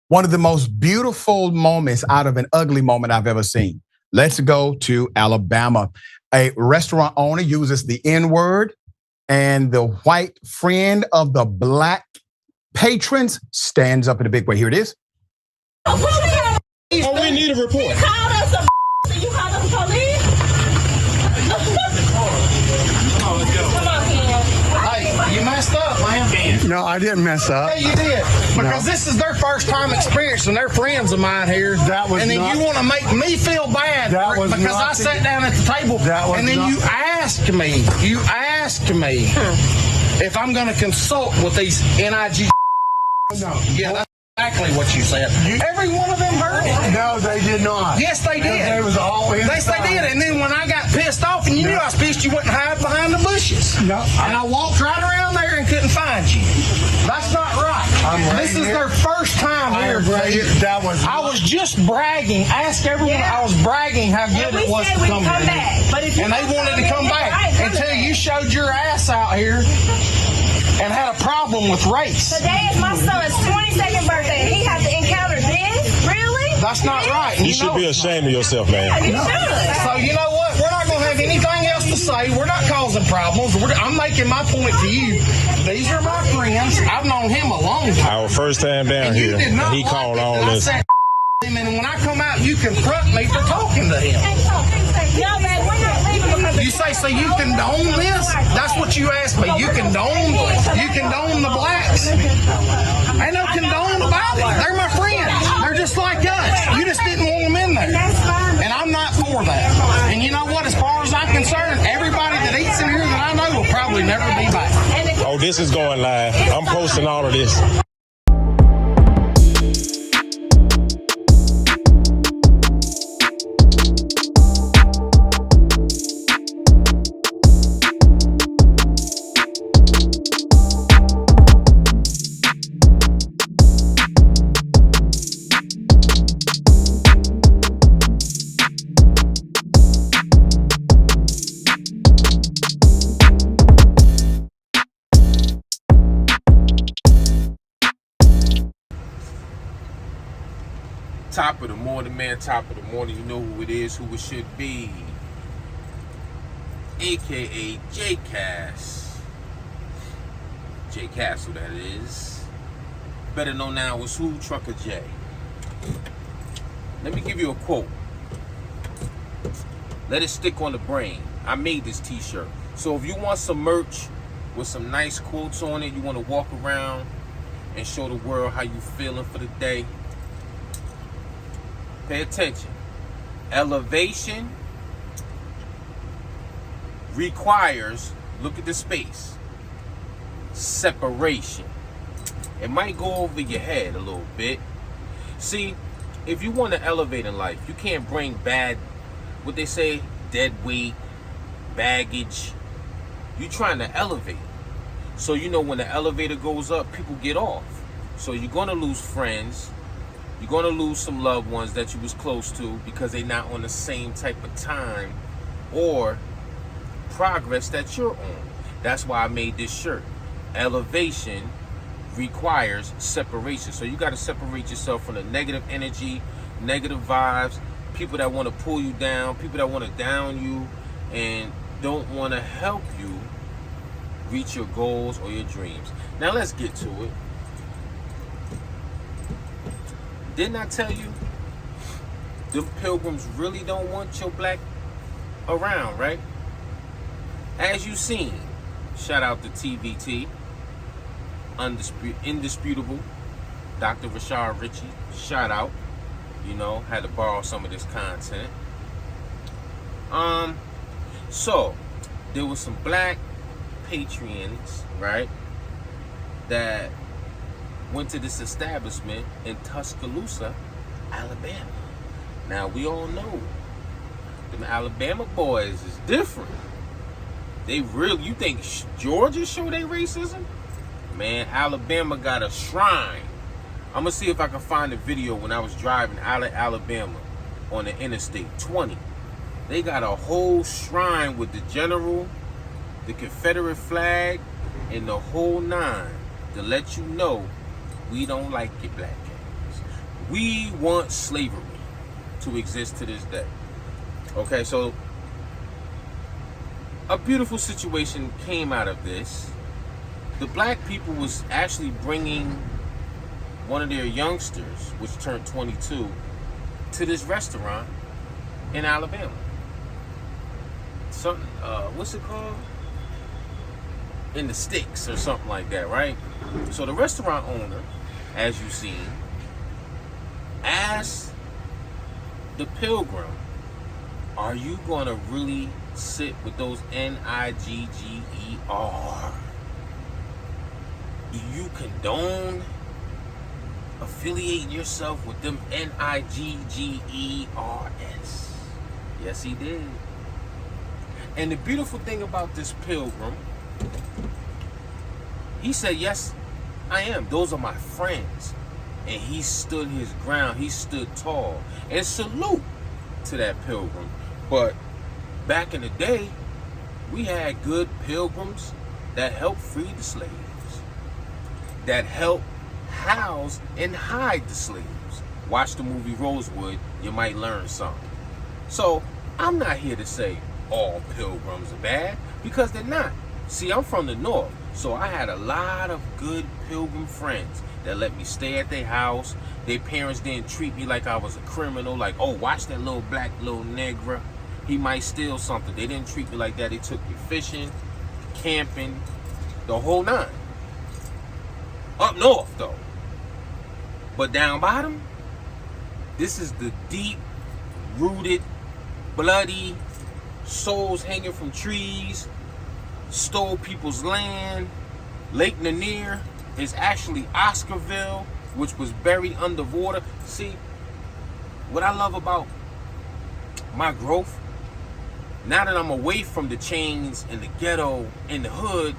One of the most beautiful moments out of an ugly moment I've ever seen. Let's go to Alabama. A restaurant owner uses the N word, and the white friend of the black patrons stands up in a big way. Here it is. Oh, we need a report. You called us a you called us police? Come on, Ken. Hey, you messed up, man. No, I didn't mess up. Yeah, you did. Because this is their first time experiencing. They're friends of mine here. That was and then not- you want to make me feel bad That was because not I the- sat down at the table That was and then not- you asked me if I'm going to consult with these NIG. No. Yeah, that's exactly what you said. Every one of them heard it. No, they did not. Yes, they did. It was all They inside. did. And then when I got pissed off, and you knew I was pissed, you wouldn't hide behind the bushes. No, And I walked right around there and couldn't find you. That's not right. This is their first time here. That was. I was just bragging. Ask everyone. Yeah. I was bragging how good And we it was said to we'd come come here. back. But if you And they don't wanted to come come in, back right, come until back. you showed your ass out here and had a problem with race. Today is my son's 22nd birthday, and he had to encounter this? Really? That's not right. And You should be ashamed of yourself, man. You should. So you know what? We're not going to have anything else to say. We're not causing problems. I'm making my point to you. These are my friends. I've known him a long time. Our first time down And you here, did not and he like called it all that I this. said him, and when I come out, you confront me for talking to him. No, man, we're not leaving because You say, so you condone this? That's what you asked me. You condone the blacks. Ain't no condone about it. They're my friends. They're just like us. You just didn't want them in there. And I'm not for that. And you know what? As far as I'm concerned, everybody that eats in here that I know will probably never be back. Oh, this is going live. I'm posting all of this. Top of the morning, man. Top of the morning. You know who it is, who it should be. AKA J Cass. J Castle, that is. Better known now as who? Trucker J. Let me give you a quote. Let it stick on the brain. I made this t-shirt. So if you want some merch with some nice quotes on it, you want to walk around and show the world how you feeling for the day, pay attention. Elevation requires, look at the space, separation. It might go over your head a little bit. See, if you want to elevate in life, you can't bring bad, what they say, dead weight, baggage. You're trying to elevate. So you know when the elevator goes up, people get off. So you're going to lose friends. You're going to lose some loved ones that you was close to because they're not on the same type of time or progress that you're on. That's why I made this shirt. Elevation requires separation. So you got to separate yourself from the negative energy, negative vibes, people that want to pull you down, people that want to down you and don't want to help you reach your goals or your dreams. Now let's get to it. Didn't I tell you, the pilgrims really don't want your black around, right? As you seen, shout out to TVT, indisputable, Dr. Rashard Ritchie, shout out. You know, had to borrow some of this content. So there was some black patrons, right, that went to this establishment in Tuscaloosa, Alabama. Now we all know them Alabama boys is different. They really, you think Georgia show their racism? Man, Alabama got a shrine. I'm gonna see if I can find a video when I was driving out of Alabama on the Interstate 20. They got a whole shrine with the general, the Confederate flag, and the whole nine to let you know we don't like your black guys. We want slavery to exist to this day. Okay, so a beautiful situation came out of this. The black people was actually bringing one of their youngsters, which turned 22, to this restaurant in Alabama. Something, what's it called? In the Sticks or something like that, right? So the restaurant owner, as you've seen, asked the pilgrim, are you gonna really sit with those N-I-G-G-E-R? Do you condone affiliating yourself with them N-I-G-G-E-R-S? Yes, he did. And the beautiful thing about this pilgrim, he said, yes, I am. Those are my friends. And he stood his ground. He stood tall. And salute to that pilgrim. But back in the day, we had good pilgrims that helped free the slaves, that helped house and hide the slaves. Watch the movie Rosewood, you might learn something. So I'm not here to say all pilgrims are bad, because they're not. See, I'm from the north, so I had a lot of good pilgrim friends that let me stay at their house. Their parents didn't treat me like I was a criminal, like, oh, watch that little black little nigger, he might steal something. They didn't treat me like that. They took me fishing, camping, the whole nine. Up north, though. But down bottom, this is the deep-rooted, bloody, souls hanging from trees, stole people's land. Lake Lanier is actually Oscarville, which was buried underwater. See, what I love about my growth, now that I'm away from the chains and the ghetto and the hood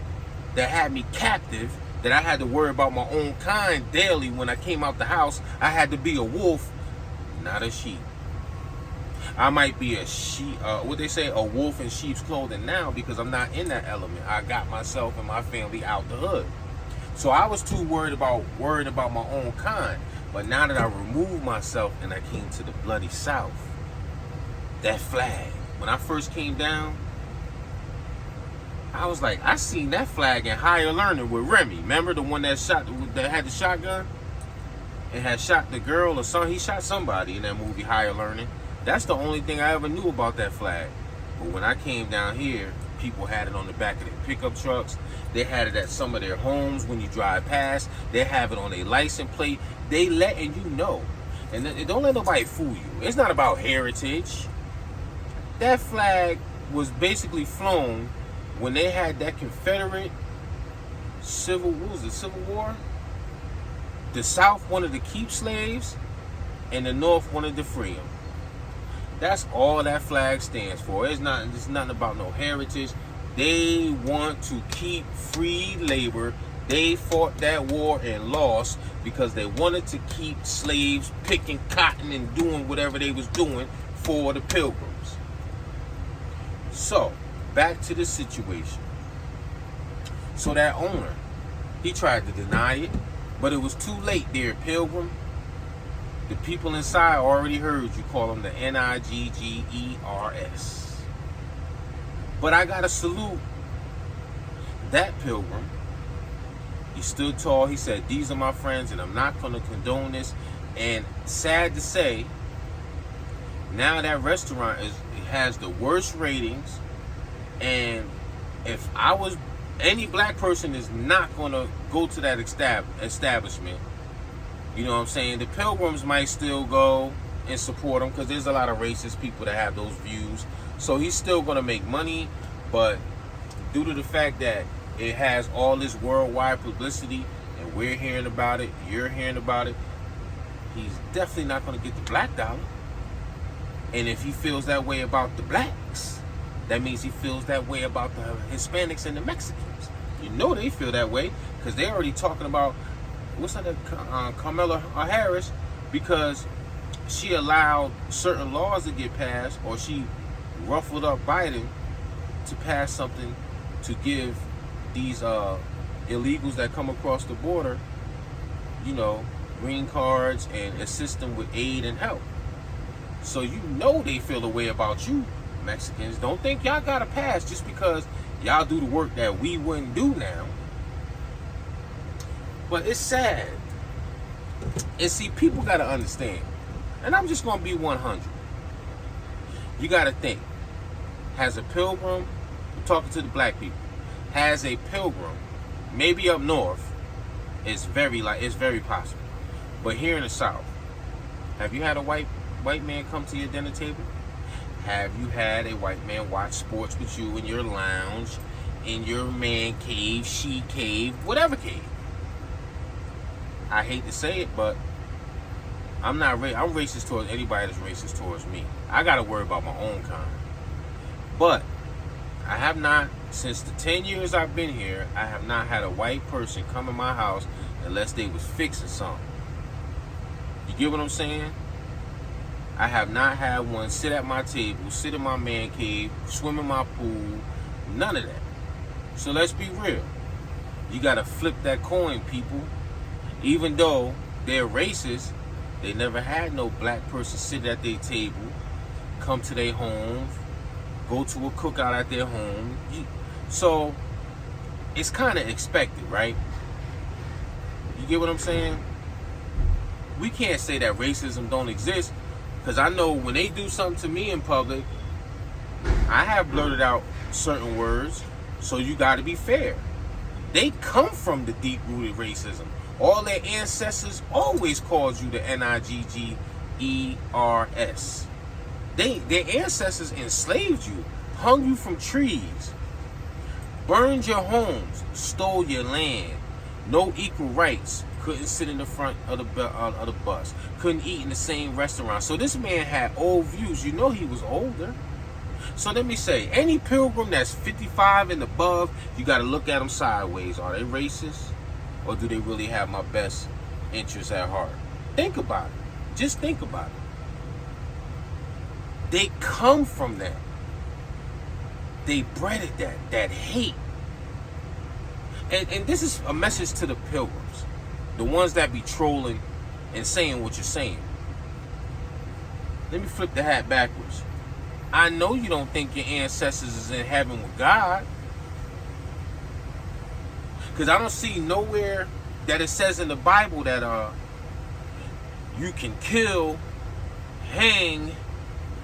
that had me captive, that I had to worry about my own kind daily. When I came out the house, I had to be a wolf, not a sheep. I might be a sheep, what they say, a wolf in sheep's clothing now, because I'm not in that element. I got myself and my family out the hood. So I was too worried about my own kind. But now that I removed myself and I came to the bloody South, that flag, when I first came down, I was like, I seen that flag in Higher Learning with Remy. Remember the one that had the shotgun and had shot the girl or something? He shot somebody in that movie Higher Learning. That's the only thing I ever knew about that flag. But when I came down here, people had it on the back of their pickup trucks. They had it at some of their homes when you drive past. They have it on their license plate. They letting you know. And don't let nobody fool you. It's not about heritage. That flag was basically flown when they had that Confederate Civil War. The South wanted to keep slaves and the North wanted to free them. That's all that flag stands for. It's nothing about no heritage. They want to keep free labor. They fought that war and lost because they wanted to keep slaves picking cotton and doing whatever they was doing for the pilgrims. So, back to the situation. So that owner, he tried to deny it, but it was too late, dear pilgrim. The people inside already heard you call them the N-I-G-G-E-R-S. But I gotta salute that pilgrim. He stood tall. He said, these are my friends and I'm not gonna condone this. And sad to say, now that restaurant has the worst ratings. And if I was, any black person is not gonna go to that establishment. You know what I'm saying? The pilgrims might still go and support him because there's a lot of racist people that have those views. So he's still going to make money. But due to the fact that it has all this worldwide publicity and we're hearing about it, you're hearing about it, he's definitely not going to get the black dollar. And if he feels that way about the blacks, that means he feels that way about the Hispanics and the Mexicans. You know they feel that way because they're already talking about, what's that, Kamala Harris, because she allowed certain laws to get passed, or she ruffled up Biden to pass something to give these illegals that come across the border, you know, green cards and assist them with aid and help. So you know they feel the way about you, Mexicans. Don't think y'all got a pass just because y'all do the work that we wouldn't do now. But it's sad. And see, people got to understand. And I'm just going to be 100. You got to think. Has a pilgrim, I'm talking to the black people, has a pilgrim, maybe up north, it's very possible. But here in the South, have you had a white man come to your dinner table? Have you had a white man watch sports with you in your lounge, in your man cave, she cave, whatever cave? I hate to say it, but I'm racist towards anybody that's racist towards me. I gotta worry about my own kind. But I have not, since the 10 years I've been here, I have not had a white person come in my house unless they was fixing something. You get what I'm saying? I have not had one sit at my table, sit in my man cave, swim in my pool, none of that. So let's be real. You gotta flip that coin, people. Even though they're racist, they never had no black person sit at their table, come to their home, go to a cookout at their home. So it's kind of expected, right? You get what I'm saying? We can't say that racism don't exist, because I know when they do something to me in public, I have blurted out certain words, so you got to be fair. They come from the deep-rooted racism. All their ancestors always called you the Niggers. Their ancestors enslaved you, hung you from trees, burned your homes, stole your land, no equal rights, couldn't sit in the front of the bus, couldn't eat in the same restaurant. So this man had old views. You know he was older. So let me say, any pilgrim that's 55 and above, you got to look at them sideways. Are they racist? Or do they really have my best interests at heart? Think about it. Just think about it. They come from that. They bred that hate. And this is a message to the pilgrims, the ones that be trolling and saying what you're saying. Let me flip the hat backwards. I know you don't think your ancestors is in heaven with God, because I don't see nowhere that it says in the Bible that you can kill, hang,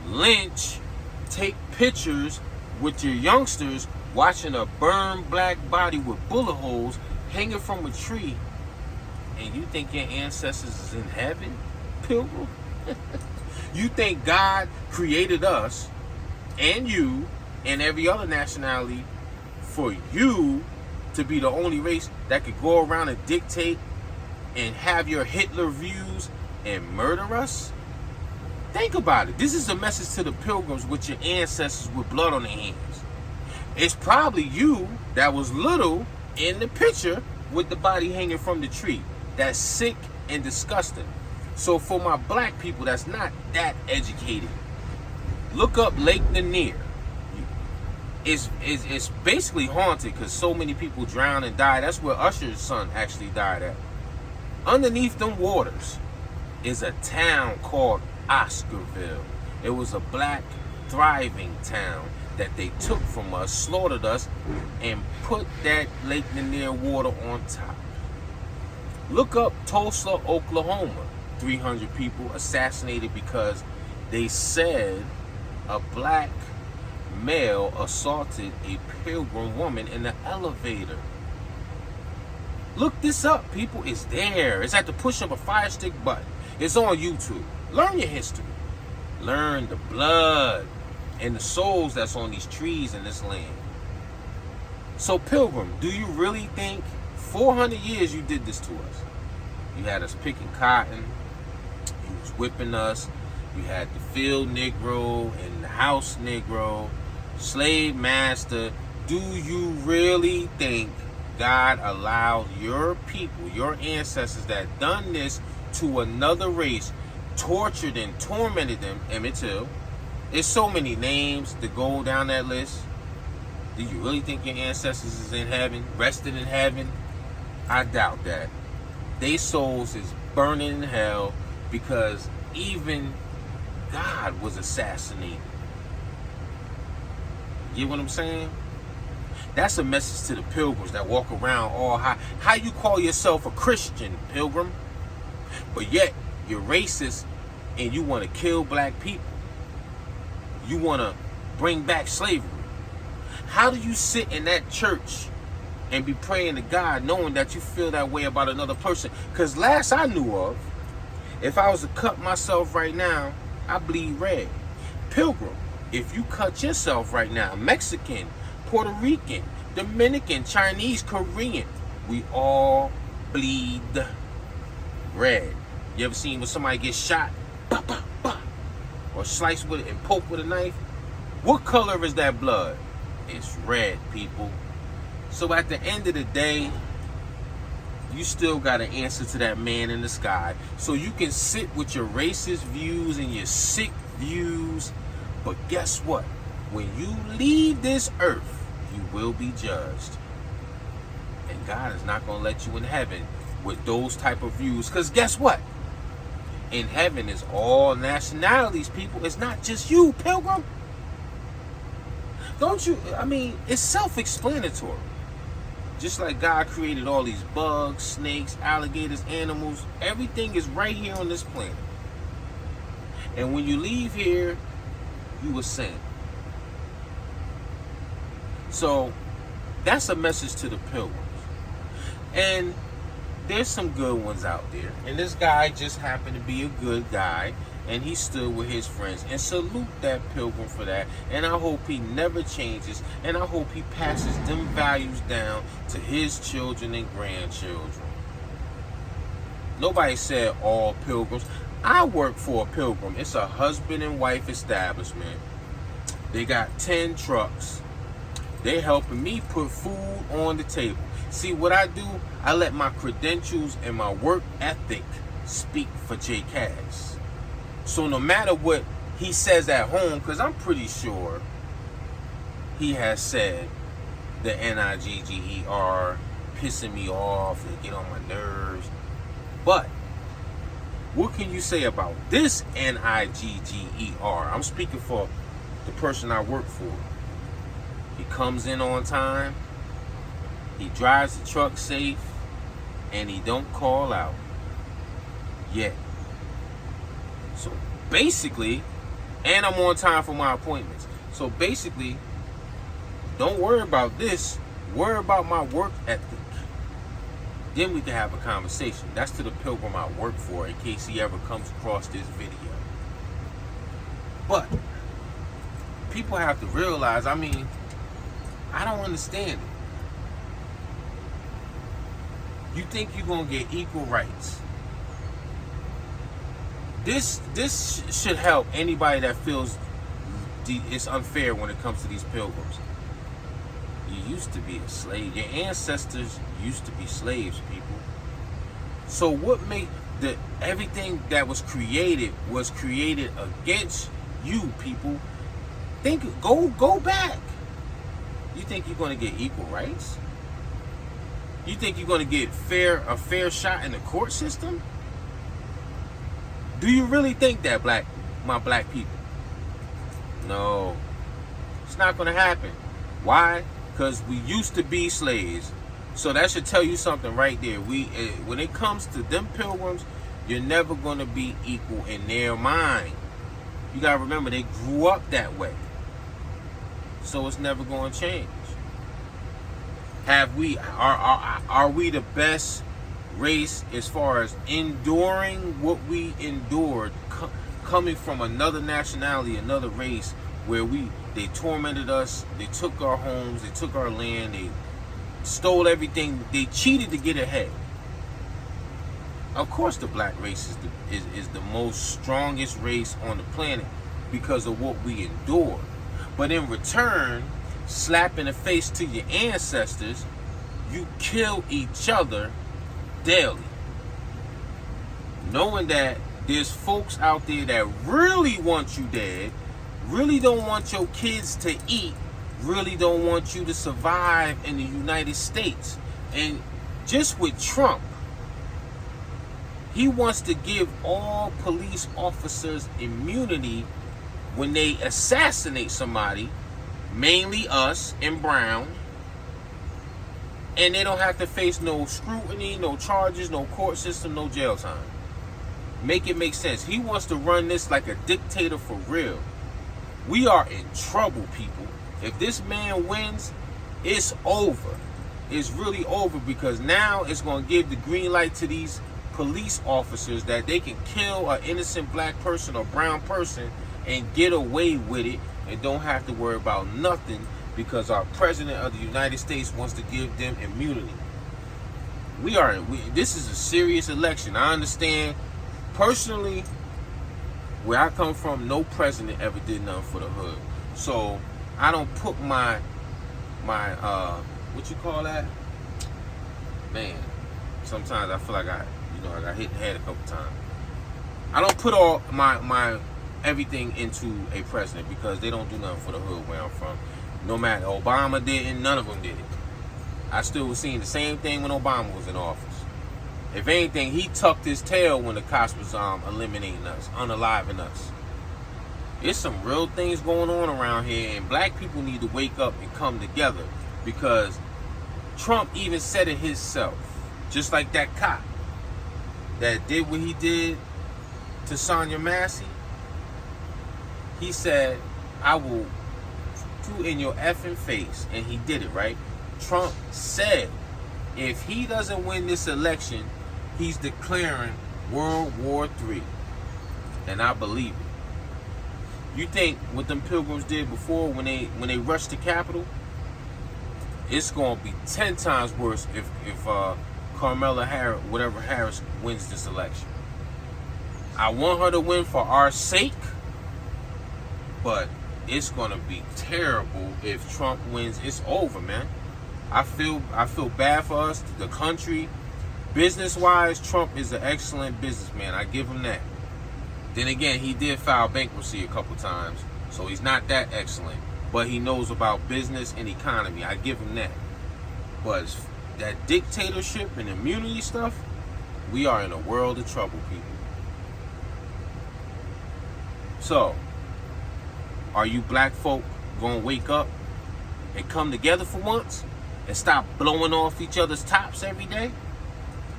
lynch, take pictures with your youngsters watching a burned black body with bullet holes hanging from a tree, and you think your ancestors is in heaven, pilgrim? You think God created us and you and every other nationality for you to be the only race that could go around and dictate and have your Hitler views and murder us? Think about it. This is a message to the pilgrims with your ancestors with blood on their hands. It's probably you that was little in the picture with the body hanging from the tree. That's sick and disgusting. So for my black people that's not that educated, look up Lake Lanier. It's basically haunted because so many people drowned and died. That's where Usher's son actually died at. Underneath them waters is a town called Oscarville. It was a black thriving town that they took from us, slaughtered us, and put that Lake Lanier water on top. Look up Tulsa, Oklahoma. 300 people assassinated because they said a black male assaulted a pilgrim woman in the elevator. Look this up, people. It's there. It's at the push of a Fire Stick button. It's on YouTube. Learn your history. Learn the blood and the souls that's on these trees in this land. So, pilgrim, do you really think 400 years you did this to us? You had us picking cotton. You was whipping us. You had the field Negro and the house Negro, slave master. Do you really think God allowed your people, your ancestors that done this to another race, tortured and tormented them? Emmett Till. There's so many names to go down that list. Do you really think your ancestors is in heaven, rested in heaven? I doubt that. Their souls is burning in hell because even God was assassinated. You get what I'm saying? That's a message to the pilgrims that walk around all high. How you call yourself a Christian, pilgrim, but yet you're racist and you want to kill black people? You want to bring back slavery? How do you sit in that church and be praying to God knowing that you feel that way about another person? Because last I knew of, if I was to cut myself right now, I bleed red. Pilgrim, if you cut yourself right now, Mexican, Puerto Rican, Dominican, Chinese, Korean, we all bleed red. You ever seen when somebody gets shot, bah, bah, bah, or sliced with it and poked with a knife? What color is that blood? It's red, people. So at the end of the day, you still got to answer to that man in the sky. So you can sit with your racist views and your sick views, but guess what? When you leave this earth, you will be judged. And God is not going to let you in heaven with those type of views. Because guess what? In heaven is all nationalities, people. It's not just you, pilgrim. Don't you? I mean, it's self-explanatory. Just like God created all these bugs, snakes, alligators, animals, everything is right here on this planet. And when you leave here, you ascend. So that's a message to the pilgrims. And there's some good ones out there. And this guy just happened to be a good guy. And he stood with his friends. And salute that pilgrim for that. And I hope he never changes. And I hope he passes them values down to his children and grandchildren. Nobody said all pilgrims. I work for a pilgrim. It's a husband and wife establishment. They got 10 trucks. They're helping me put food on the table. See what I do? I let my credentials and my work ethic speak for Jay Cass. So no matter what he says at home, because I'm pretty sure he has said the N-I-G-G-E-R, pissing me off and get on my nerves. But what can you say about this N-I-G-G-E-R? I'm speaking for the person I work for. He comes in on time, he drives the truck safe, and he don't call out yet. So basically, and I'm on time for my appointments. So basically, don't worry about this. Worry about my work ethic. Then we can have a conversation. That's to the pilgrim I work for, in case he ever comes across this video. But people have to realize, I mean, I don't understand it. You think you're going to get equal rights. This should help anybody that feels it's unfair when it comes to these pilgrims. You used to be a slave. Your ancestors used to be slaves, people. So what made everything that was created against you, people? Go back. You think you're going to get equal rights? You think you're going to get a fair shot in the court system? Do you really think that, my black people? No, it's not going to happen. Why? Because we used to be slaves. So that should tell you something right there. When it comes to them pilgrims, you're never going to be equal in their mind. You got to remember, they grew up that way. So it's never going to change. Are we the best race as far as enduring what we endured, coming from another nationality, another race, where they tormented us, they took our homes, they took our land, they stole everything, they cheated to get ahead. Of course the black race is the most strongest race on the planet because of what we endured. But in return, slap in the face to your ancestors, you kill each other daily. Knowing that there's folks out there that really want you dead, really don't want your kids to eat, really don't want you to survive in the United States. And just with Trump, He wants to give all police officers immunity when they assassinate somebody, mainly us and Brown, and they don't have to face no scrutiny, no charges, no court system, no jail time. Make it make sense. He wants to run this like a dictator for real. We are in trouble, people. If this man wins, it's over. It's really over, because now it's going to give the green light to these police officers that they can kill an innocent black person or brown person and get away with it and don't have to worry about nothing, because our president of the United States wants to give them immunity. This is a serious election. I understand. Personally, where I come from, no president ever did nothing for the hood. So I don't put my what you call that? Man, sometimes I feel like I got hit in the head a couple times. I don't put all my everything into a president, because they don't do nothing for the hood where I'm from. No matter, Obama didn't, none of them did it. I still was seeing the same thing when Obama was in office. If anything, he tucked his tail when the cops was eliminating us, unaliving us. There's some real things going on around here, and black people need to wake up and come together, because Trump even said it himself, just like that cop that did what he did to Sonya Massey. He said, I will shoot in your effing face, and he did it, right? Trump said if he doesn't win this election, he's declaring World War III. And I believe it. You think what them pilgrims did before when they rushed the Capitol? It's gonna be 10 times worse if Kamala Harris wins this election. I want her to win for our sake, but it's gonna be terrible if Trump wins. It's over, man. I feel bad for us, the country. Business-wise, Trump is an excellent businessman. I give him that. Then again, he did file bankruptcy a couple times, so he's not that excellent. But he knows about business and economy. I give him that. But that dictatorship and immunity stuff, we are in a world of trouble, people. So, are you black folk gonna wake up and come together for once and stop blowing off each other's tops every day?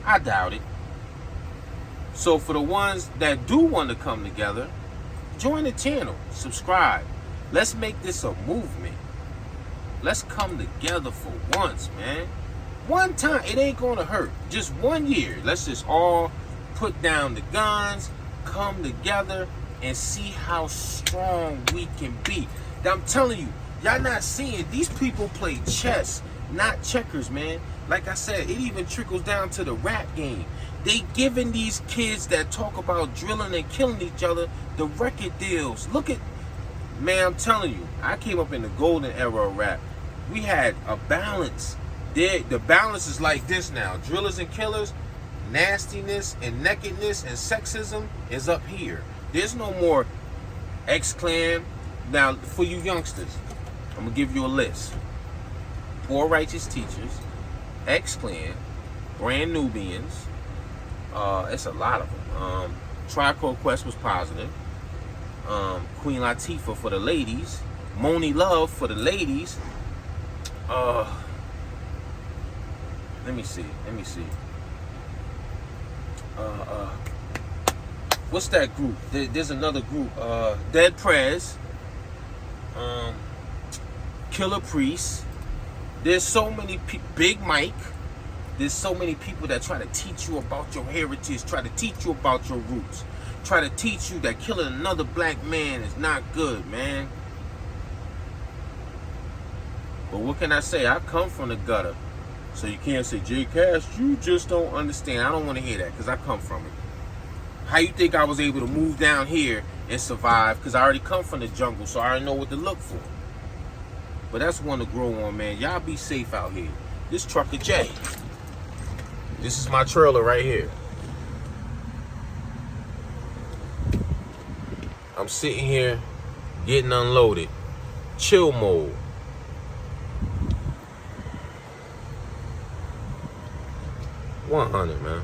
I doubt it. So for the ones that do want to come together, join the channel, subscribe. Let's make this a movement. Let's come together for once, man. One time, it ain't gonna hurt. Just 1 year. Let's just all put down the guns, come together, and see how strong we can be. I'm telling you, y'all not seeing, these people play chess, not checkers, man. Like I said, it even trickles down to the rap game. They giving these kids that talk about drilling and killing each other the record deals. Look at, man, I'm telling you, I came up in the golden era of rap. We had a balance. The balance is like this now. Drillers and killers, nastiness and nakedness and sexism is up here. There's no more X-Clan. Now, for you youngsters, I'm going to give you a list. Poor Righteous Teachers, X-Clan, Brand Nubians, it's a lot of them. Tribe Called Quest was positive. Queen Latifah for the ladies. Moni Love for the ladies. Let me see. What's that group? There's another group. Dead Prez. Killer Priest. There's so many people. Big Mike. There's so many people that try to teach you about your heritage, try to teach you about your roots, try to teach you that killing another black man is not good, man. But what can I say? I come from the gutter. So you can't say, Jay Cash, you just don't understand. I don't want to hear that, because I come from it. How you think I was able to move down here and survive? Because I already come from the jungle, so I already know what to look for. But that's one to grow on, man. Y'all be safe out here. This Trucker Jay. This is my trailer right here. I'm sitting here getting unloaded. Chill mode. 100, man.